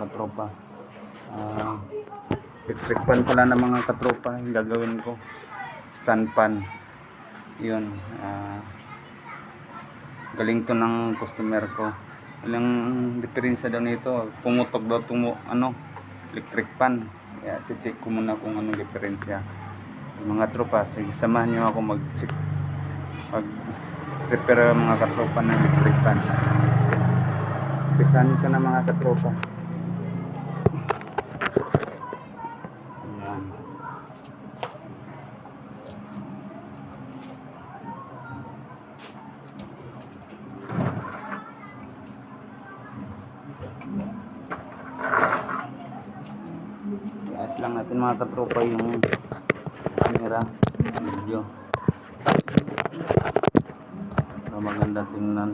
mga katropa. Electric pan pala ng mga katropa yung gagawin ko. Stand pan. Yun. Galing to ng customer ko. Walang diferensya daw nito. Pumutok daw electric pan. Kaya check ko muna kung anong diferensya. Mga tropa, sige, samahan nyo ako mag-check. Mag-prepare mga katropa ng electric pan. Pisahan ko na mga katropa. Ayan. Ayos lang natin mga katropa yung camera, video para maganda tingnan.